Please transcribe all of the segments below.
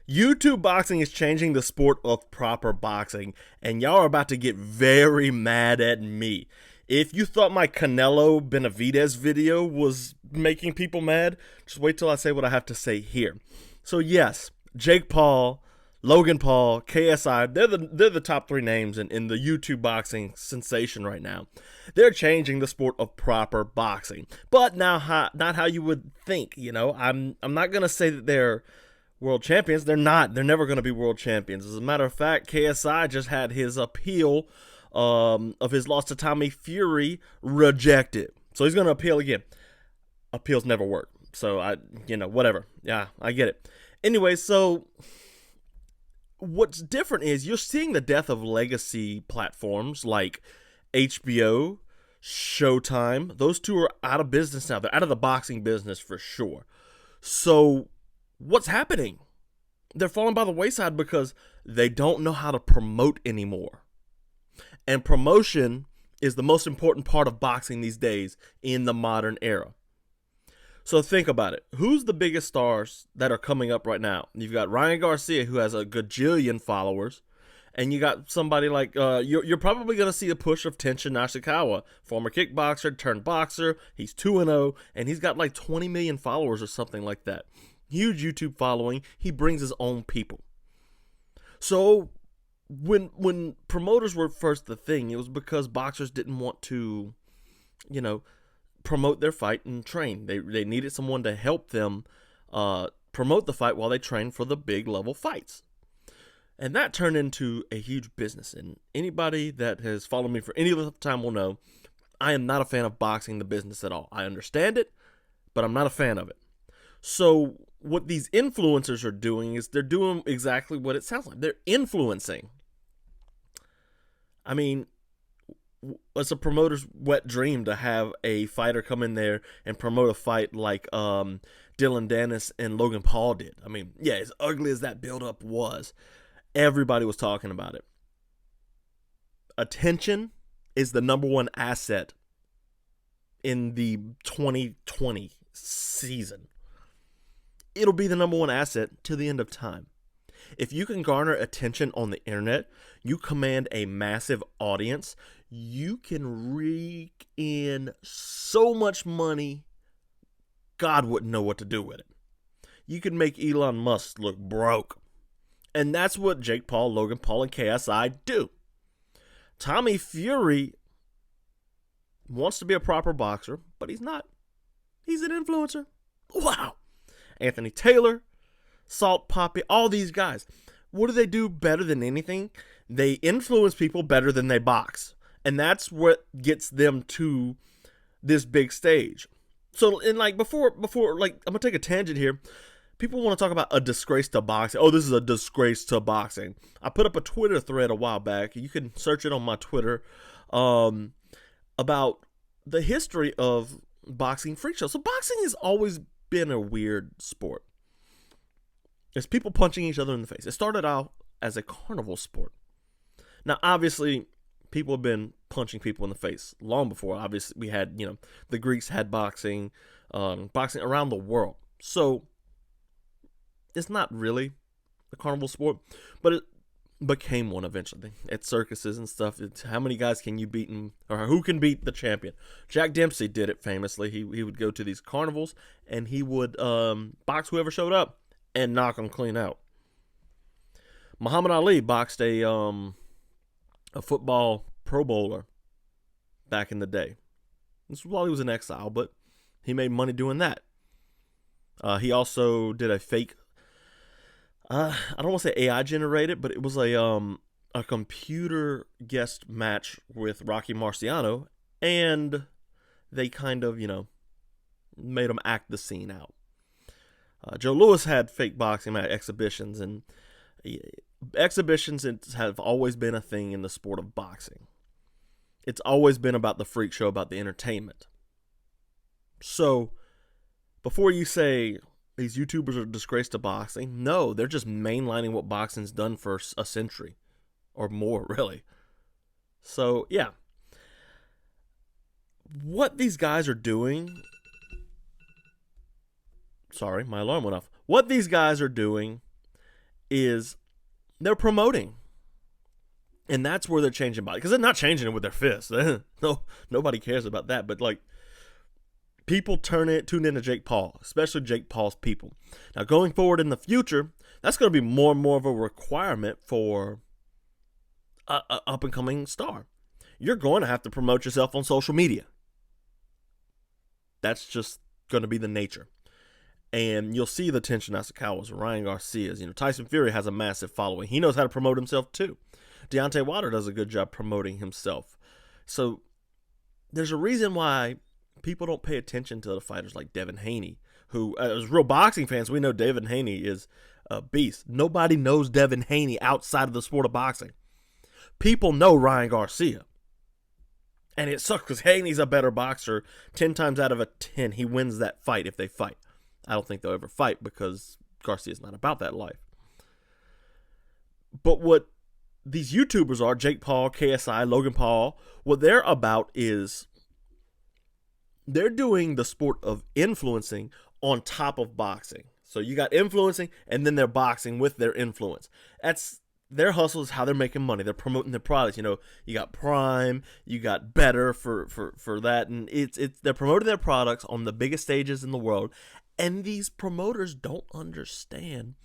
YouTube boxing is changing the sport of proper boxing, and y'all are about to get very mad at me. If you thought my Canelo Benavidez video was making people mad, just wait till I say what I have to say here. So yes, Jake Paul, Logan Paul, KSI, they're the top three names in the YouTube boxing sensation right now. They're changing the sport of proper boxing, but now not how you would think. You know, I'm not gonna say that they're world champions. They're not. They're never gonna be world champions. As a matter of fact, KSI just had his appeal of his loss to Tommy Fury rejected, so he's gonna appeal again. Appeals never work. So whatever. Yeah, I get it. Anyway, so what's different is you're seeing the death of legacy platforms like HBO, Showtime. Those two are out of business now. They're out of the boxing business for sure. So what's happening? They're falling by the wayside because they don't know how to promote anymore. And promotion is the most important part of boxing these days in the modern era. So think about it. Who's the biggest stars that are coming up right now? You've got Ryan Garcia, who has a gajillion followers. And you got somebody like, you're probably going to see a push of Tenshin Nashikawa, former kickboxer turned boxer. He's 2-0, and he's got like 20 million followers or something like that. Huge YouTube following. He brings his own people. So when promoters were first the thing, it was because boxers didn't want to, promote their fight and train. They needed someone to help them promote the fight while they train for the big level fights. And that turned into a huge business. And anybody that has followed me for any length of time will know I am not a fan of boxing the business at all. I understand it, but I'm not a fan of it. So what these influencers are doing is they're doing exactly what it sounds like. They're influencing. I mean, it's a promoter's wet dream to have a fighter come in there and promote a fight like Dylan Dennis and Logan Paul did. I mean, yeah, as ugly as that build-up was, everybody was talking about it. Attention is the number one asset in the 2020 season. It'll be the number one asset to the end of time. If you can garner attention on the internet, you command a massive audience, you can rake in so much money, God wouldn't know what to do with it. You can make Elon Musk look broke. And that's what Jake Paul, Logan Paul, and KSI do. Tommy Fury wants to be a proper boxer, but he's not. He's an influencer. Wow. Anthony Taylor, Salt Poppy, all these guys. What do they do better than anything? They influence people better than they box. And that's what gets them to this big stage. So, before I'm going to take a tangent here. People want to talk about a disgrace to boxing. Oh, this is a disgrace to boxing. I put up a Twitter thread a while back. You can search it on my Twitter about the history of boxing freak shows. So boxing has always been a weird sport. It's people punching each other in the face. It started out as a carnival sport. Now, obviously, people have been punching people in the face long before. Obviously, we had, the Greeks had boxing around the world. So it's not really a carnival sport, but it became one eventually. At circuses and stuff, it's how many guys can you beat, or who can beat the champion? Jack Dempsey did it famously. He would go to these carnivals, and he would box whoever showed up and knock them clean out. Muhammad Ali boxed a football Pro Bowler back in the day. This was while he was in exile, but he made money doing that. He also did a fake, I don't want to say AI generated, but it was a computer guest match with Rocky Marciano, and they kind of, made him act the scene out. Joe Louis had fake boxing at exhibitions, and exhibitions have always been a thing in the sport of boxing. It's always been about the freak show, about the entertainment. So, before you say these YouTubers are a disgrace to boxing, no, they're just mainlining what boxing's done for a century or more, really. So, yeah. What these guys are doing... Sorry, my alarm went off. What these guys are doing is they're promoting. And that's where they're changing body. Because they're not changing it with their fists. No, nobody cares about that. But like, people tune into Jake Paul, especially Jake Paul's people. Now, going forward in the future, that's going to be more and more of a requirement for an up-and-coming star. You're going to have to promote yourself on social media. That's just going to be the nature. And you'll see the tension Nasukawa's, Ryan Garcia's. Tyson Fury has a massive following. He knows how to promote himself too. Deontay Wilder does a good job promoting himself. So there's a reason why people don't pay attention to the fighters like Devin Haney, who, as real boxing fans, we know Devin Haney is a beast. Nobody knows Devin Haney outside of the sport of boxing. People know Ryan Garcia. And it sucks because Haney's a better boxer. 10 times out of 10, he wins that fight if they fight. I don't think they'll ever fight because Garcia's not about that life. But what these YouTubers are, Jake Paul, KSI, Logan Paul, what they're about is they're doing the sport of influencing on top of boxing. So you got influencing, and then they're boxing with their influence. That's their hustle, is how they're making money. They're promoting their products. You got Prime, you got Better for that, and they're promoting their products on the biggest stages in the world. And these promoters don't understand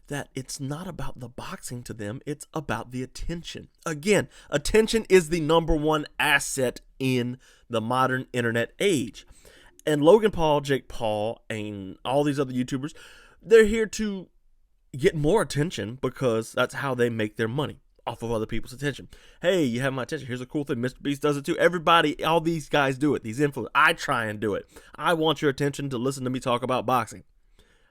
that it's not about the boxing to them, it's about the attention. Again, attention is the number one asset in the modern internet age. And Logan Paul, Jake Paul, and all these other YouTubers, they're here to get more attention because that's how they make their money, off of other people's attention. Hey, you have my attention. Here's a cool thing. Mr. Beast does it too. Everybody, all these guys do it. These influencers. I try and do it. I want your attention to listen to me talk about boxing.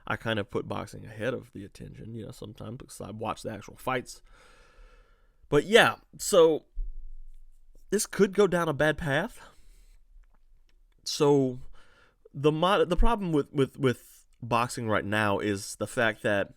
I kind of put boxing ahead of the attention, sometimes because I watch the actual fights. But yeah, so this could go down a bad path. So the problem with boxing right now is the fact that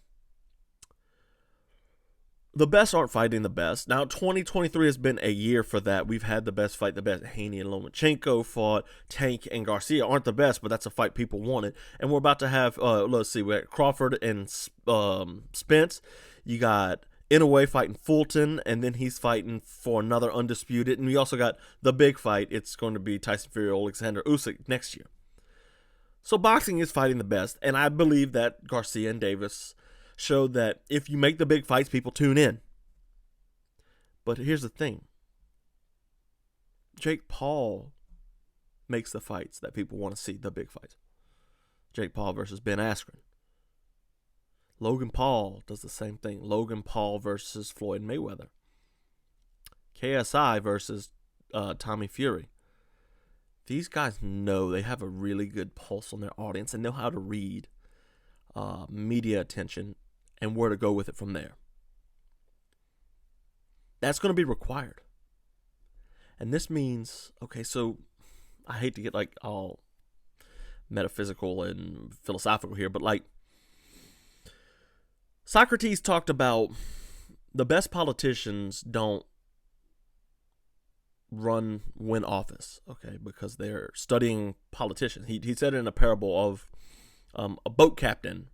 the best aren't fighting the best. Now, 2023 has been a year for that. We've had the best fight the best. Haney and Lomachenko fought. Tank and Garcia aren't the best, but that's a fight people wanted. And we're about to have, we got Crawford and Spence. You got Inoue fighting Fulton, and then he's fighting for another undisputed. And we also got the big fight. It's going to be Tyson Fury, Alexander Usyk next year. So boxing is fighting the best, and I believe that Garcia and Davis showed that if you make the big fights, people tune in. But here's the thing. Jake Paul makes the fights that people want to see, the big fights. Jake Paul versus Ben Askren. Logan Paul does the same thing. Logan Paul versus Floyd Mayweather. KSI versus Tommy Fury. These guys know, they have a really good pulse on their audience and know how to read media attention and where to go with it from there. That's going to be required. And this means, okay, so I hate to get like all metaphysical and philosophical here, but like Socrates talked about the best politicians don't win office, okay, because they're studying politicians. He said it in a parable of a boat captain.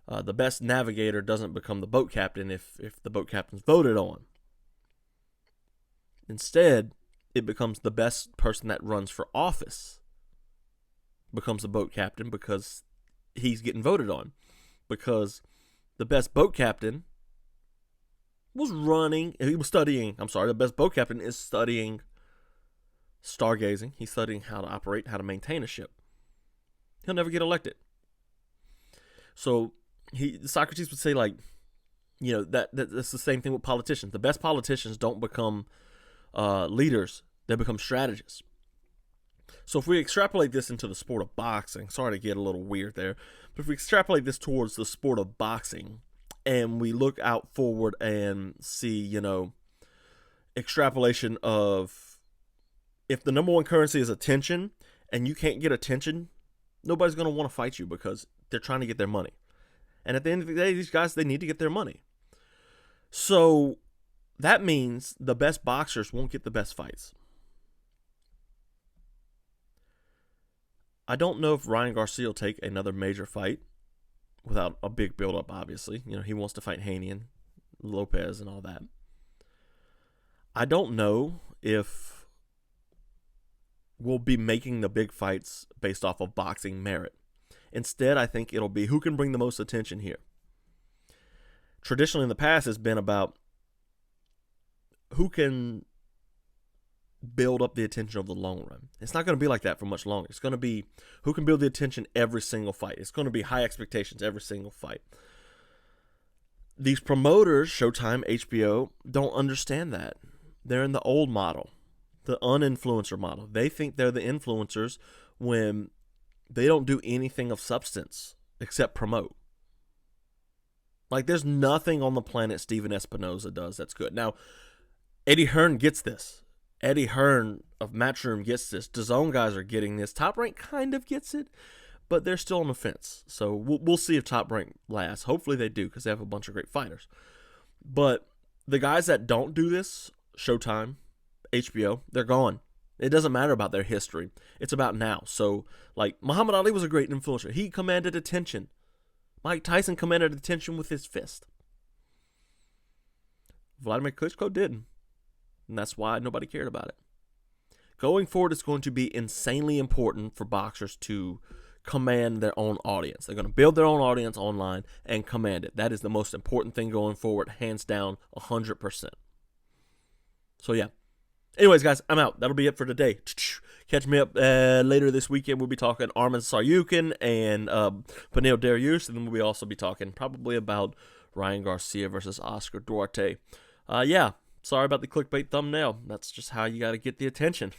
The best navigator doesn't become the boat captain if the boat captain's voted on. Instead, it becomes the best person that runs for office becomes the boat captain because he's getting voted on. Because the best boat captain the best boat captain is studying stargazing. He's studying how to operate, how to maintain a ship. He'll never get elected. So Socrates would say, like, that's the same thing with politicians. The best politicians don't become leaders; they become strategists. So if we extrapolate this into the sport of boxing, sorry to get a little weird there, but if we extrapolate this towards the sport of boxing, and we look out forward and see, extrapolation of if the number one currency is attention, and you can't get attention, nobody's going to want to fight you because they're trying to get their money. And at the end of the day, these guys, they need to get their money. So that means the best boxers won't get the best fights. I don't know if Ryan Garcia will take another major fight without a big build-up, obviously. He wants to fight Haney and Lopez and all that. I don't know if we'll be making the big fights based off of boxing merit. Instead, I think it'll be who can bring the most attention here. Traditionally in the past, it's been about who can build up the attention over the long run. It's not going to be like that for much longer. It's going to be who can build the attention every single fight. It's going to be high expectations every single fight. These promoters, Showtime, HBO, don't understand that. They're in the old model, the uninfluencer model. They think they're the influencers when they don't do anything of substance except promote. Like, there's nothing on the planet Steven Espinoza does that's good. Now, Eddie Hearn gets this. Eddie Hearn of Matchroom gets this. DAZN guys are getting this. Top Rank kind of gets it, but they're still on the fence. So we'll see if Top Rank lasts. Hopefully they do, because they have a bunch of great fighters. But the guys that don't do this, Showtime, HBO, they're gone. It doesn't matter about their history. It's about now. So, like, Muhammad Ali was a great influencer. He commanded attention. Mike Tyson commanded attention with his fist. Vladimir Klitschko didn't. And that's why nobody cared about it. Going forward, it's going to be insanely important for boxers to command their own audience. They're going to build their own audience online and command it. That is the most important thing going forward, hands down, 100%. So, yeah. Anyways, guys, I'm out. That'll be it for today. Catch me up later this weekend. We'll be talking Arman Saryukin and Pernell Dariush, and then we'll also be talking probably about Ryan Garcia versus Oscar Duarte. Yeah. Sorry about the clickbait thumbnail. That's just how you got to get the attention.